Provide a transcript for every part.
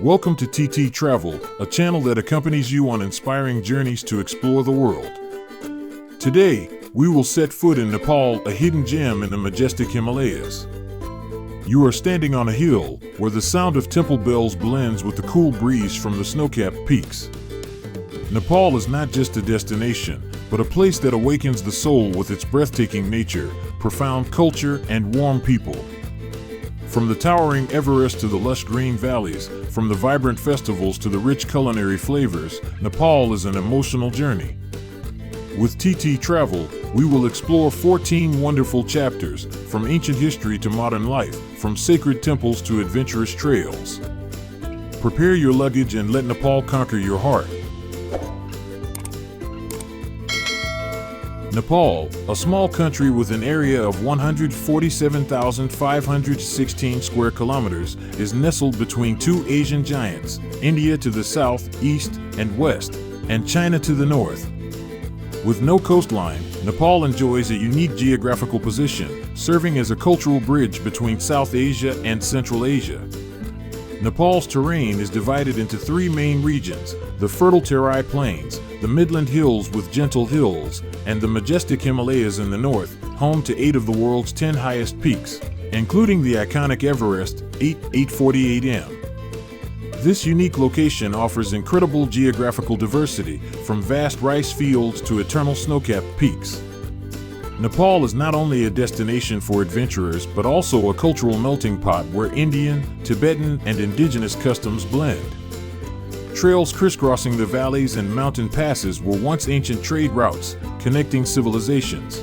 Welcome to TTtravel, a channel that accompanies you on inspiring journeys to explore the world. Today, we will set foot in Nepal, a hidden gem in the majestic Himalayas. You are standing on a hill where the sound of temple bells blends with the cool breeze from the snow-capped peaks. Nepal is not just a destination, but a place that awakens the soul with its breathtaking nature, profound culture, and warm people. From the towering Everest to the lush green valleys, from the vibrant festivals to the rich culinary flavors, Nepal is an emotional journey. With TTtravel, we will explore 14 wonderful chapters, from ancient history to modern life, from sacred temples to adventurous trails. Prepare your luggage and let Nepal conquer your heart. Nepal, a small country with an area of 147,516 square kilometers, is nestled between two Asian giants, India to the south, east, and west, and China to the north. With no coastline, Nepal enjoys a unique geographical position, serving as a cultural bridge between South Asia and Central Asia. Nepal's terrain is divided into three main regions: the fertile Terai Plains, the Midland Hills with gentle hills, and the majestic Himalayas in the north, home to 8 of the world's 10 highest peaks, including the iconic Everest, 848m. This unique location offers incredible geographical diversity, from vast rice fields to eternal snow-capped peaks. Nepal is not only a destination for adventurers, but also a cultural melting pot where Indian, Tibetan, and indigenous customs blend. Trails crisscrossing the valleys and mountain passes were once ancient trade routes, connecting civilizations.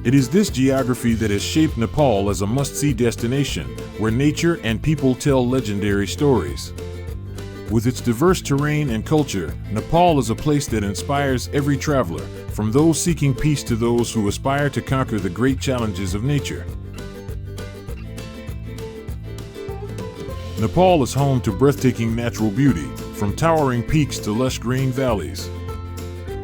It is this geography that has shaped Nepal as a must-see destination, where nature and people tell legendary stories. With its diverse terrain and culture, Nepal is a place that inspires every traveler, from those seeking peace to those who aspire to conquer the great challenges of nature. Nepal is home to breathtaking natural beauty, from towering peaks to lush green valleys.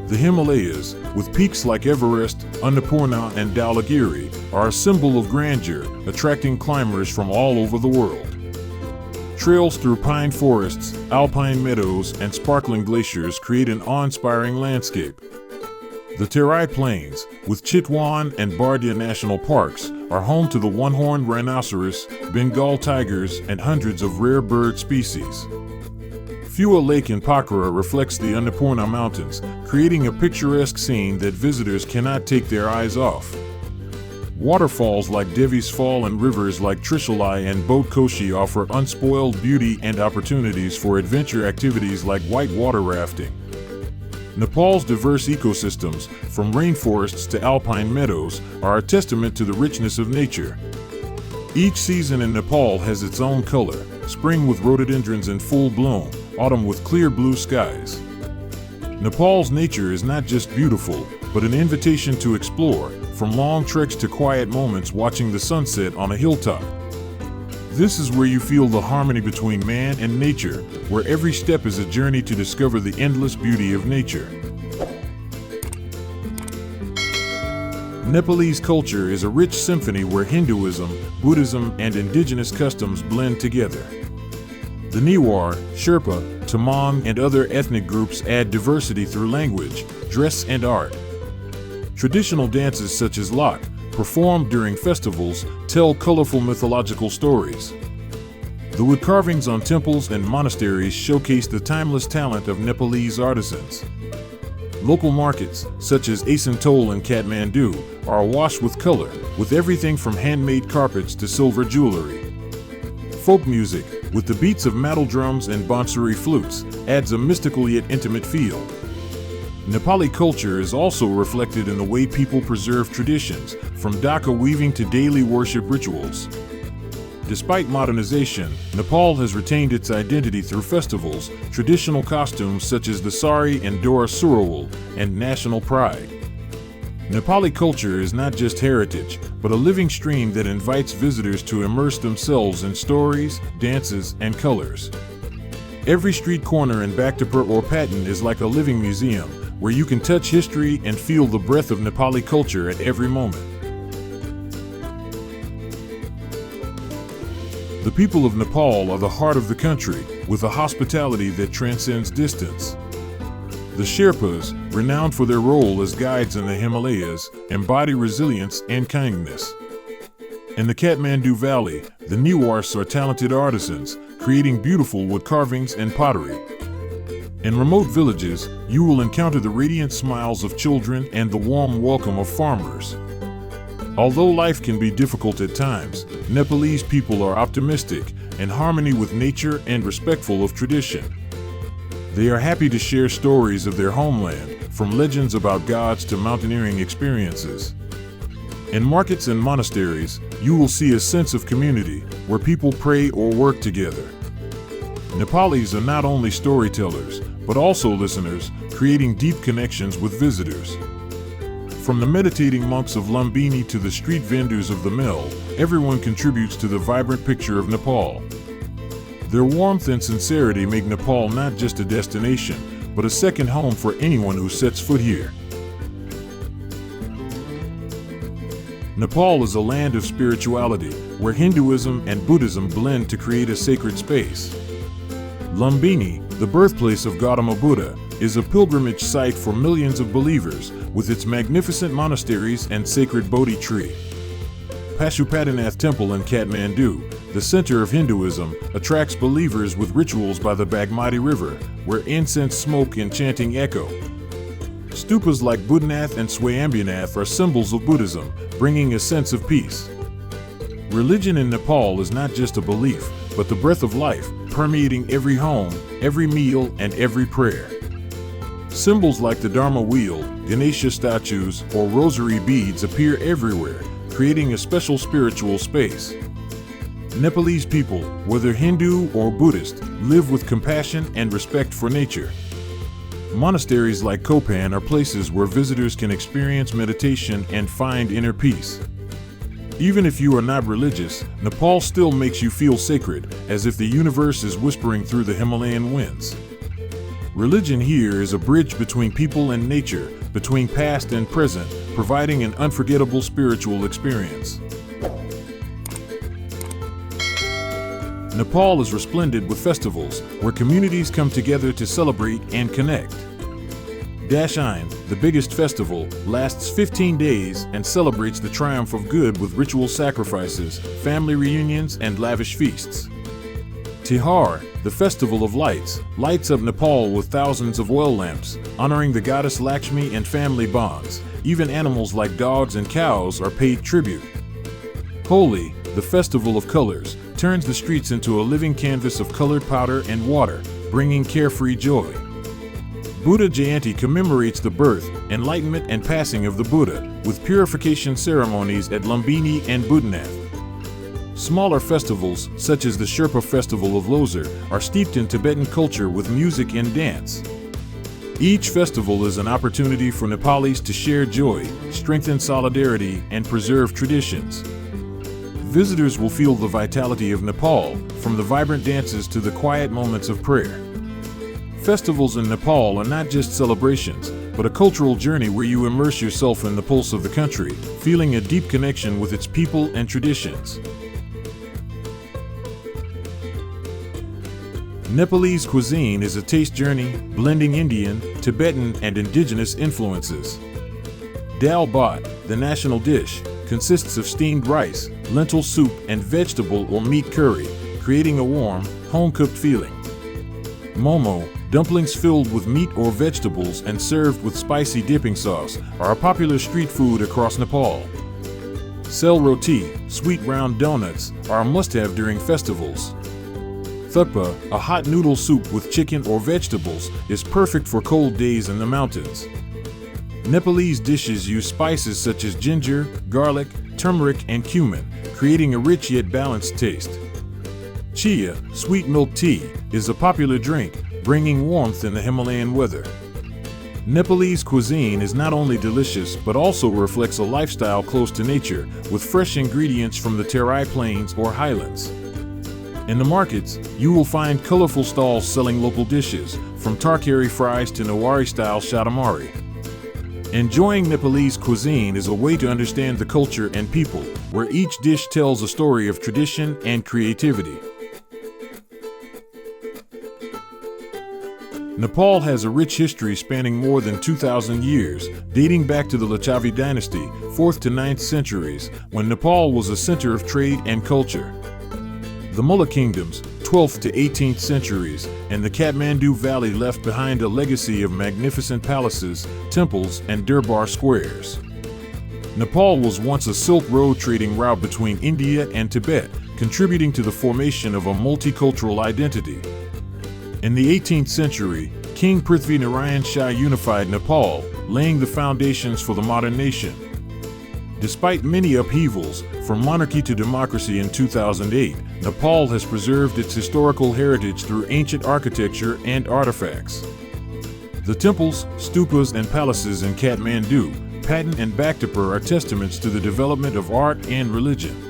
The Himalayas, with peaks like Everest, Annapurna, and Dhaulagiri, are a symbol of grandeur, attracting climbers from all over the world. Trails through pine forests, alpine meadows, and sparkling glaciers create an awe-inspiring landscape. The Terai Plains, with Chitwan and Bardia national parks, are home to the one-horned rhinoceros, Bengal tigers, and hundreds of rare bird species. Phua Lake in Pokhara reflects the Annapurna Mountains, creating a picturesque scene that visitors cannot take their eyes off. Waterfalls like Devi's Fall and rivers like Trishulai and Boat Koshi offer unspoiled beauty and opportunities for adventure activities like whitewater rafting. Nepal's diverse ecosystems, from rainforests to alpine meadows, are a testament to the richness of nature. Each season in Nepal has its own color: spring with rhododendrons in full bloom, autumn with clear blue skies. Nepal's nature is not just beautiful, but an invitation to explore, from long treks to quiet moments watching the sunset on a hilltop. This is where you feel the harmony between man and nature, where every step is a journey to discover the endless beauty of nature. Nepalese culture is a rich symphony where Hinduism, Buddhism, and indigenous customs blend together. The Newar, Sherpa, Tamang, and other ethnic groups add diversity through language, dress, and art. Traditional dances such as Lak, performed during festivals, tell colorful mythological stories. The wood carvings on temples and monasteries showcase the timeless talent of Nepalese artisans. Local markets, such as Asantol in Kathmandu, are awash with color, with everything from handmade carpets to silver jewelry. Folk music, with the beats of metal drums and bansuri flutes, adds a mystical yet intimate feel. Nepali culture is also reflected in the way people preserve traditions, from dhaka weaving to daily worship rituals. Despite modernization, Nepal has retained its identity through festivals, traditional costumes such as the sari and Dora Surawal, and national pride. Nepali culture is not just heritage, but a living stream that invites visitors to immerse themselves in stories, dances, and colors. Every street corner in Bhaktapur or Patan is like a living museum, where you can touch history and feel the breath of Nepali culture at every moment. The people of Nepal are the heart of the country, with a hospitality that transcends distance. The Sherpas, renowned for their role as guides in the Himalayas, embody resilience and kindness. In the Kathmandu Valley, the Newars are talented artisans, creating beautiful wood carvings and pottery. In remote villages, you will encounter the radiant smiles of children and the warm welcome of farmers. Although life can be difficult at times, Nepalese people are optimistic, in harmony with nature and respectful of tradition. They are happy to share stories of their homeland, from legends about gods to mountaineering experiences. In markets and monasteries, you will see a sense of community, where people pray or work together. Nepalis are not only storytellers, but also listeners, creating deep connections with visitors. From the meditating monks of Lumbini to the street vendors of the mill, everyone contributes to the vibrant picture of Nepal. Their warmth and sincerity make Nepal not just a destination, but a second home for anyone who sets foot here. Nepal is a land of spirituality, where Hinduism and Buddhism blend to create a sacred space. Lumbini, the birthplace of Gautama Buddha, is a pilgrimage site for millions of believers, with its magnificent monasteries and sacred Bodhi tree. Pashupatinath Temple in Kathmandu, the center of Hinduism, attracts believers with rituals by the Bagmati River, where incense smoke and chanting echo. Stupas like Buddhanath and Swayambhunath are symbols of Buddhism, bringing a sense of peace. Religion in Nepal is not just a belief, but the breath of life, permeating every home, every meal, and every prayer. Symbols like the Dharma wheel, Ganesha statues, or rosary beads appear everywhere, creating a special spiritual space. Nepalese people, whether Hindu or Buddhist, live with compassion and respect for nature. Monasteries like Kopan are places where visitors can experience meditation and find inner peace. Even if you are not religious, Nepal still makes you feel sacred, as if the universe is whispering through the Himalayan winds. Religion here is a bridge between people and nature, between past and present, providing an unforgettable spiritual experience. Nepal is resplendent with festivals, where communities come together to celebrate and connect. Dashain, the biggest festival, lasts 15 days and celebrates the triumph of good with ritual sacrifices, family reunions, and lavish feasts. Tihar, the festival of lights, lights up Nepal with thousands of oil lamps, honoring the goddess Lakshmi and family bonds. Even animals like dogs and cows are paid tribute. Holi, the festival of colors, turns the streets into a living canvas of colored powder and water, bringing carefree joy. Buddha Jayanti commemorates the birth, enlightenment, and passing of the Buddha, with purification ceremonies at Lumbini and Buddhanath. Smaller festivals, such as the Sherpa Festival of Losar, are steeped in Tibetan culture with music and dance. Each festival is an opportunity for Nepalis to share joy, strengthen solidarity, and preserve traditions. Visitors will feel the vitality of Nepal, from the vibrant dances to the quiet moments of prayer. Festivals in Nepal are not just celebrations, but a cultural journey where you immerse yourself in the pulse of the country, feeling a deep connection with its people and traditions. Nepalese cuisine is a taste journey, blending Indian, Tibetan, and indigenous influences. Dal bhat, the national dish, consists of steamed rice, lentil soup, and vegetable or meat curry, creating a warm, home-cooked feeling. Momo, dumplings filled with meat or vegetables and served with spicy dipping sauce, are a popular street food across Nepal. Sel roti, sweet round donuts, are a must-have during festivals. Thukpa, a hot noodle soup with chicken or vegetables, is perfect for cold days in the mountains. Nepalese dishes use spices such as ginger, garlic, turmeric, and cumin, creating a rich yet balanced taste. Chia, sweet milk tea, is a popular drink, bringing warmth in the Himalayan weather. Nepalese cuisine is not only delicious but also reflects a lifestyle close to nature, with fresh ingredients from the Terai Plains or highlands. In the markets, you will find colorful stalls selling local dishes, from tarkari fries to Nawari-style shatamari. Enjoying Nepalese cuisine is a way to understand the culture and people, where each dish tells a story of tradition and creativity. Nepal has a rich history spanning more than 2,000 years, dating back to the Lichavi dynasty, 4th to 9th centuries, when Nepal was a center of trade and culture. The Mullah kingdoms, 12th to 18th centuries, and the Kathmandu Valley left behind a legacy of magnificent palaces, temples, and durbar squares. Nepal was once a Silk Road trading route between India and Tibet, contributing to the formation of a multicultural identity. In the 18th century, King Prithvi Narayan Shah unified Nepal, laying the foundations for the modern nation. Despite many upheavals, from monarchy to democracy in 2008, Nepal has preserved its historical heritage through ancient architecture and artifacts. The temples, stupas, and palaces in Kathmandu, Patan, and Bhaktapur are testaments to the development of art and religion.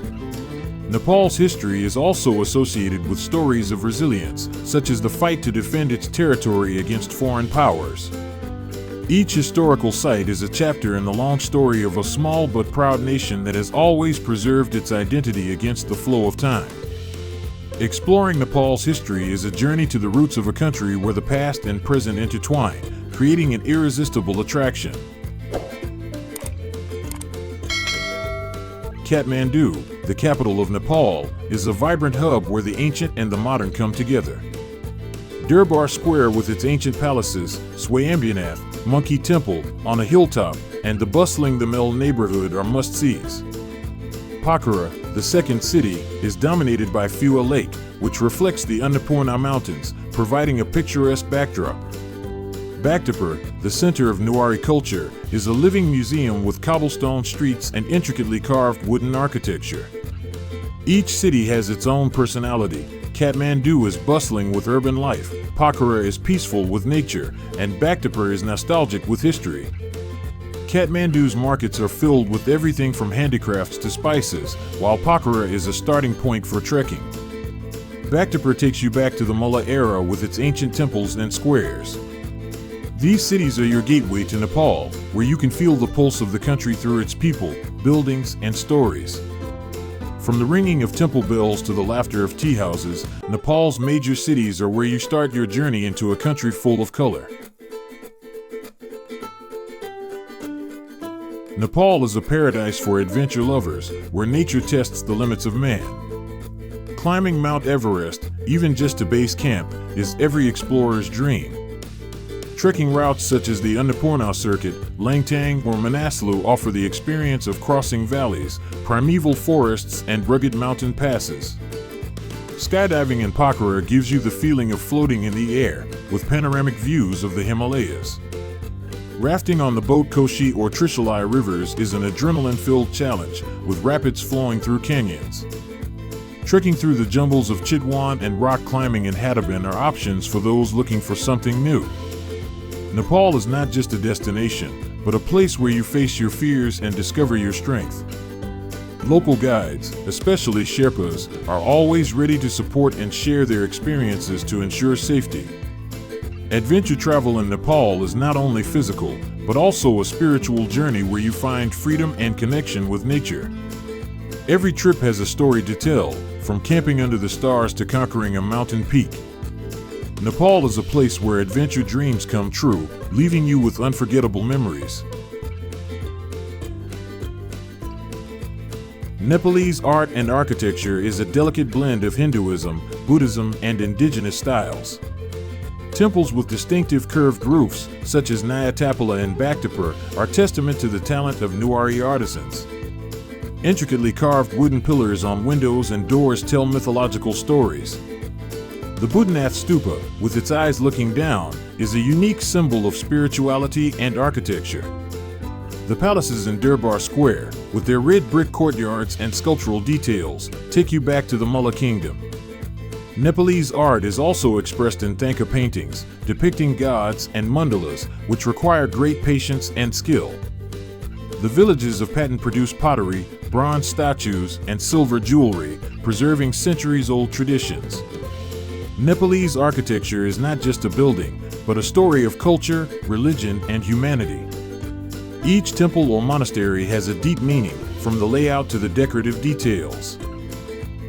Nepal's history is also associated with stories of resilience, such as the fight to defend its territory against foreign powers. Each historical site is a chapter in the long story of a small but proud nation that has always preserved its identity against the flow of time. Exploring Nepal's history is a journey to the roots of a country where the past and present intertwine, creating an irresistible attraction. Kathmandu, the capital of Nepal, is a vibrant hub where the ancient and the modern come together. Durbar Square with its ancient palaces, Swayambhunath, Monkey Temple, on a hilltop, and the bustling Thamel neighborhood are must-sees. Pokhara, the second city, is dominated by Phua Lake, which reflects the Annapurna Mountains, providing a picturesque backdrop. Bhaktapur, the center of Newari culture, is a living museum with cobblestone streets and intricately carved wooden architecture. Each city has its own personality. Kathmandu is bustling with urban life, Pokhara is peaceful with nature, and Bhaktapur is nostalgic with history. Kathmandu's markets are filled with everything from handicrafts to spices, while Pokhara is a starting point for trekking. Bhaktapur takes you back to the Mullah era with its ancient temples and squares. These cities are your gateway to Nepal, where you can feel the pulse of the country through its people, buildings, and stories. From the ringing of temple bells to the laughter of tea houses, Nepal's major cities are where you start your journey into a country full of color. Nepal is a paradise for adventure lovers, where nature tests the limits of man. Climbing Mount Everest, even just to base camp, is every explorer's dream. Trekking routes such as the Annapurna Circuit, Langtang, or Manaslu offer the experience of crossing valleys, primeval forests, and rugged mountain passes. Skydiving in Pokhara gives you the feeling of floating in the air, with panoramic views of the Himalayas. Rafting on the Boat Koshi or Trishulai rivers is an adrenaline-filled challenge, with rapids flowing through canyons. Trekking through the jungles of Chitwan and rock climbing in Hataban are options for those looking for something new. Nepal is not just a destination, but a place where you face your fears and discover your strength. Local guides, especially Sherpas, are always ready to support and share their experiences to ensure safety. Adventure travel in Nepal is not only physical, but also a spiritual journey where you find freedom and connection with nature. Every trip has a story to tell, from camping under the stars to conquering a mountain peak. Nepal is a place where adventure dreams come true, leaving you with unforgettable memories. Nepalese art and architecture is a delicate blend of Hinduism, Buddhism, and indigenous styles. Temples with distinctive curved roofs, such as Nyatapala and Bhaktapur, are testament to the talent of Newari artisans. Intricately carved wooden pillars on windows and doors tell mythological stories. The Buddhanath Stupa, with its eyes looking down, is a unique symbol of spirituality and architecture. The palaces in Durbar Square, with their red brick courtyards and sculptural details, take you back to the Mullah Kingdom. Nepalese art is also expressed in Thangka paintings, depicting gods and mandalas, which require great patience and skill. The villages of Patan produce pottery, bronze statues, and silver jewelry, preserving centuries-old traditions. Nepalese architecture is not just a building, but a story of culture, religion, and humanity. Each temple or monastery has a deep meaning, from the layout to the decorative details.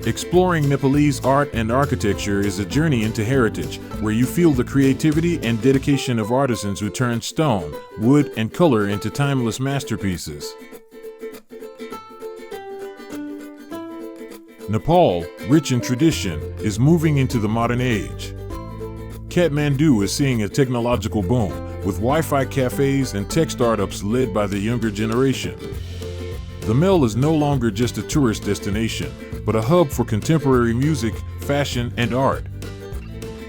Exploring Nepalese art and architecture is a journey into heritage, where you feel the creativity and dedication of artisans who turn stone, wood, and color into timeless masterpieces. Nepal, rich in tradition, is moving into the modern age. Kathmandu is seeing a technological boom, with Wi-Fi cafes and tech startups led by the younger generation. The Mel is no longer just a tourist destination, but a hub for contemporary music, fashion, and art.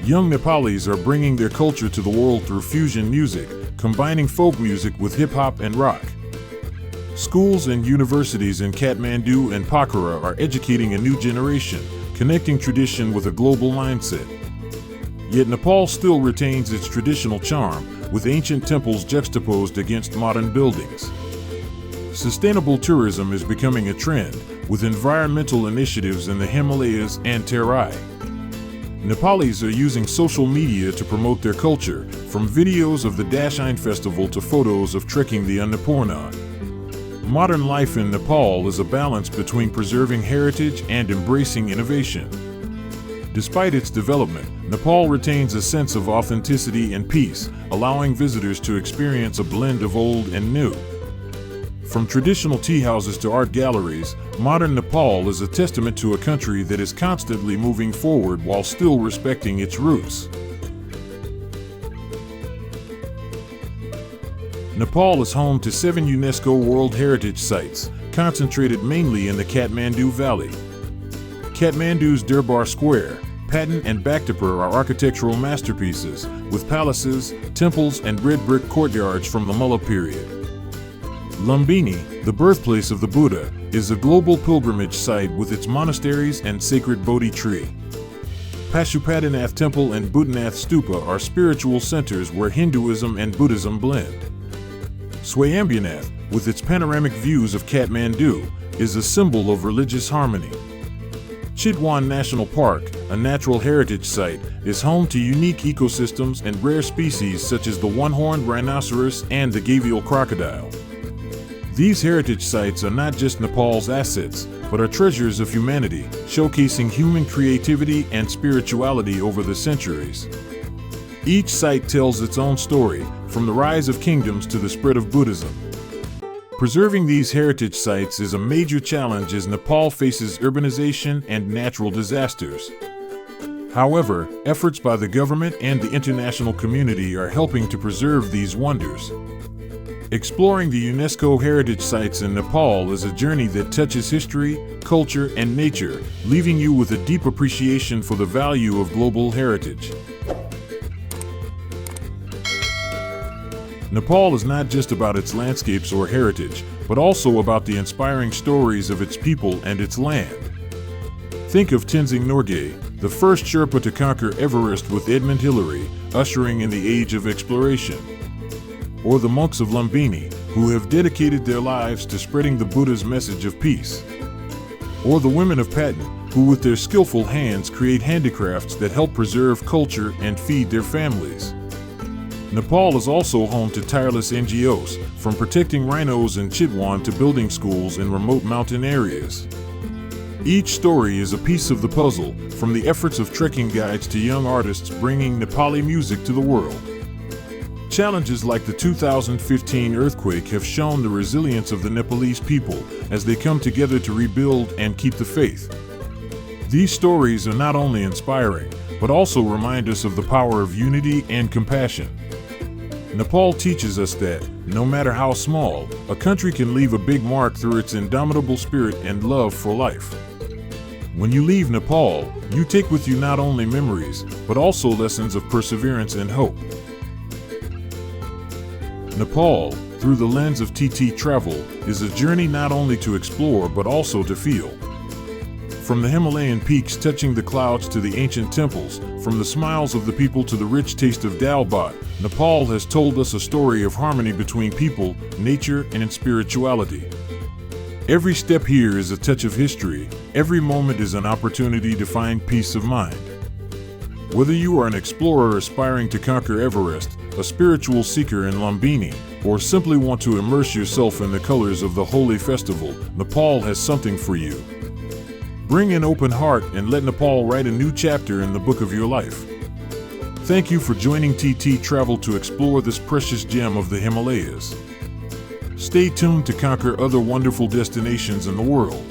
Young Nepalis are bringing their culture to the world through fusion music, combining folk music with hip-hop and rock. Schools and universities in Kathmandu and Pokhara are educating a new generation, connecting tradition with a global mindset. Yet Nepal still retains its traditional charm, with ancient temples juxtaposed against modern buildings. Sustainable tourism is becoming a trend, with environmental initiatives in the Himalayas and Terai. Nepalis are using social media to promote their culture, from videos of the Dashain festival to photos of trekking the Annapurna. Modern life in Nepal is a balance between preserving heritage and embracing innovation. Despite its development, Nepal retains a sense of authenticity and peace, allowing visitors to experience a blend of old and new. From traditional tea houses to art galleries, modern Nepal is a testament to a country that is constantly moving forward while still respecting its roots. Nepal is home to 7 UNESCO World Heritage Sites, concentrated mainly in the Kathmandu Valley. Kathmandu's Durbar Square, Patan and Bhaktapur are architectural masterpieces, with palaces, temples, and red brick courtyards from the Mulla period. Lumbini, the birthplace of the Buddha, is a global pilgrimage site with its monasteries and sacred Bodhi tree. Pashupatinath Temple and Bhutannath Stupa are spiritual centers where Hinduism and Buddhism blend. Swayambhunath, with its panoramic views of Kathmandu, is a symbol of religious harmony. Chitwan National Park, a natural heritage site, is home to unique ecosystems and rare species such as the one-horned rhinoceros and the gavial crocodile. These heritage sites are not just Nepal's assets, but are treasures of humanity, showcasing human creativity and spirituality over the centuries. Each site tells its own story, from the rise of kingdoms to the spread of Buddhism. Preserving these heritage sites is a major challenge as Nepal faces urbanization and natural disasters. However, efforts by the government and the international community are helping to preserve these wonders. Exploring the UNESCO heritage sites in Nepal is a journey that touches history, culture, and nature, leaving you with a deep appreciation for the value of global heritage. Nepal is not just about its landscapes or heritage, but also about the inspiring stories of its people and its land. Think of Tenzing Norgay, the first Sherpa to conquer Everest with Edmund Hillary, ushering in the age of exploration. Or the monks of Lumbini, who have dedicated their lives to spreading the Buddha's message of peace. Or the women of Patan, who with their skillful hands create handicrafts that help preserve culture and feed their families. Nepal is also home to tireless NGOs, from protecting rhinos in Chitwan to building schools in remote mountain areas. Each story is a piece of the puzzle, from the efforts of trekking guides to young artists bringing Nepali music to the world. Challenges like the 2015 earthquake have shown the resilience of the Nepalese people as they come together to rebuild and keep the faith. These stories are not only inspiring, but also remind us of the power of unity and compassion. Nepal teaches us that, no matter how small, a country can leave a big mark through its indomitable spirit and love for life. When you leave Nepal, you take with you not only memories, but also lessons of perseverance and hope. Nepal, through the lens of TTtravel, is a journey not only to explore but also to feel. From the Himalayan peaks touching the clouds to the ancient temples, from the smiles of the people to the rich taste of dal bhat, Nepal has told us a story of harmony between people, nature, and spirituality. Every step here is a touch of history, every moment is an opportunity to find peace of mind. Whether you are an explorer aspiring to conquer Everest, a spiritual seeker in Lumbini, or simply want to immerse yourself in the colors of the holy festival, Nepal has something for you. Bring an open heart and let Nepal write a new chapter in the book of your life. Thank you for joining TTtravel to explore this precious gem of the Himalayas. Stay tuned to conquer other wonderful destinations in the world.